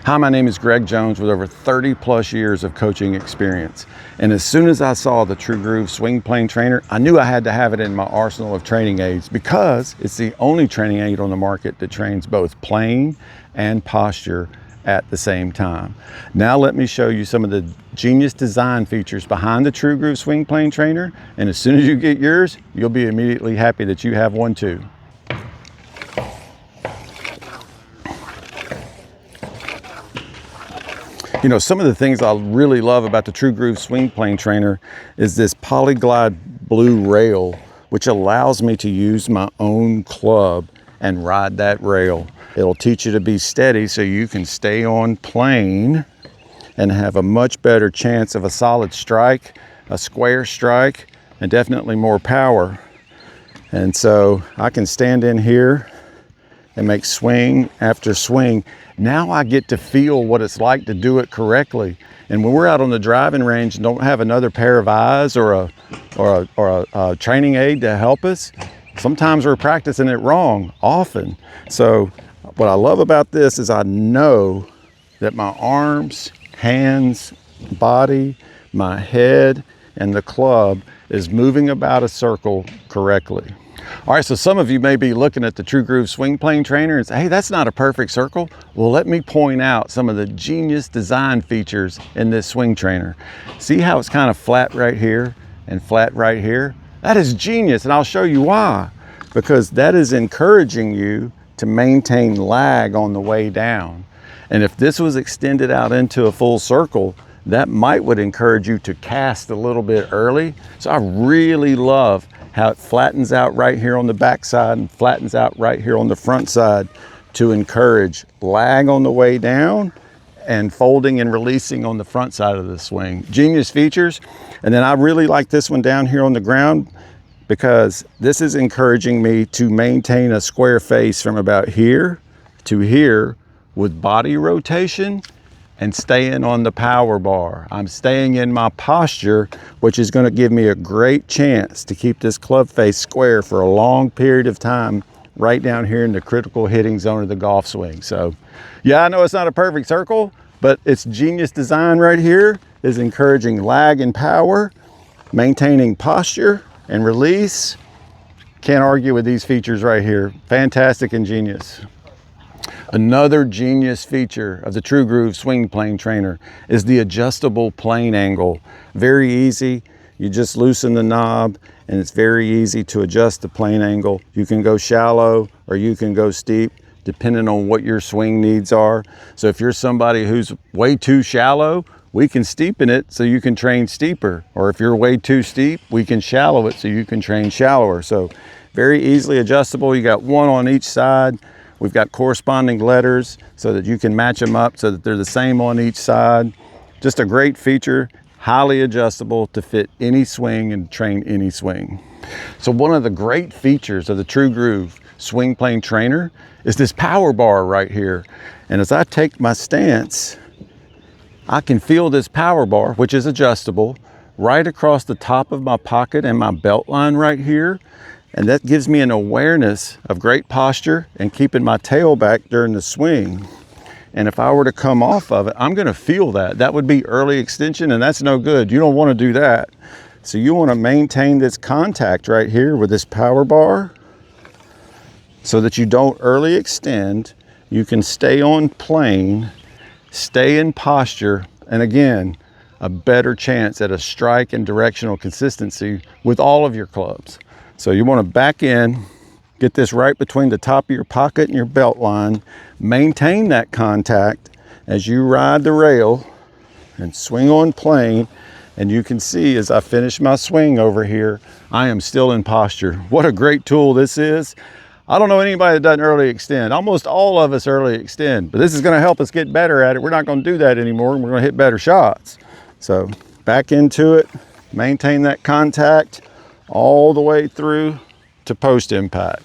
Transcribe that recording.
Hi, my name is Greg Jones with over 30 plus years of coaching experience. And as soon as I saw the TrueGroove Swing Plane Trainer, I knew I had to have it in my arsenal of training aids because it's the only training aid on the market that trains both plane and posture at the same time. Now let me show you some of the genius design features behind the TrueGroove Swing Plane Trainer. And as soon as you get yours, you'll be immediately happy that you have one too. You know, some of the things I really love about the TrueGroove Swing Plane Trainer is this Polyglide blue rail, which allows me to use my own club and ride that rail. It'll teach you to be steady so you can stay on plane and have a much better chance of a solid strike, a square strike, and definitely more power. And so I can stand in here and make swing after swing. Now I get to feel what it's like to do it correctly. And when we're out on the driving range and don't have another pair of eyes or a training aid to help us, sometimes we're practicing it wrong, often. So what I love about this is I know that my arms, hands, body, my head, and the club is moving about a circle correctly. All right, so some of you may be looking at the TrueGroove Swing Plane Trainer and say, hey, that's not a perfect circle. Well, let me point out some of the genius design features in this swing trainer. See how it's kind of flat right here and flat right here? That is genius, and I'll show you why. Because that is encouraging you to maintain lag on the way down. And if this was extended out into a full circle, that would encourage you to cast a little bit early. So I really love how it flattens out right here on the back side and flattens out right here on the front side to encourage lag on the way down and folding and releasing on the front side of the swing. Genius features. And then I really like this one down here on the ground because this is encouraging me to maintain a square face from about here to here with body rotation and staying on the power bar. I'm staying in my posture, which is going to give me a great chance to keep this club face square for a long period of time right down here in the critical hitting zone of the golf swing. So yeah, I know it's not a perfect circle, but its genius design right here is encouraging lag and power, maintaining posture and release. Can't argue with these features right here. Fantastic and genius. Another genius feature of the TrueGroove Swing Plane Trainer is the adjustable plane angle. Very easy. You just loosen the knob and it's very easy to adjust the plane angle. You can go shallow or you can go steep depending on what your swing needs are. So if you're somebody who's way too shallow, we can steepen it so you can train steeper. Or if you're way too steep, we can shallow it so you can train shallower. So very easily adjustable. You got one on each side. We've got corresponding letters so that you can match them up so that they're the same on each side. Just a great feature, highly adjustable to fit any swing and train any swing. So one of the great features of the TrueGroove Swing Plane Trainer is this power bar right here. And as I take my stance, I can feel this power bar, which is adjustable, right across the top of my pocket and my belt line right here. And that gives me an awareness of great posture and keeping my tail back during the swing. And if I were to come off of it, I'm gonna feel that. That would be early extension, and that's no good. You don't wanna do that. So you wanna maintain this contact right here with this power bar so that you don't early extend. You can stay on plane, stay in posture, and again, a better chance at a strike and directional consistency with all of your clubs. So you want to back in, get this right between the top of your pocket and your belt line, maintain that contact as you ride the rail and swing on plane. And you can see as I finish my swing over here, I am still in posture. What a great tool this is. I don't know anybody that doesn't early extend. Almost all of us early extend, but this is going to help us get better at it. We're not going to do that anymore. We're going to hit better shots. So back into it, maintain that contact all the way through to post impact.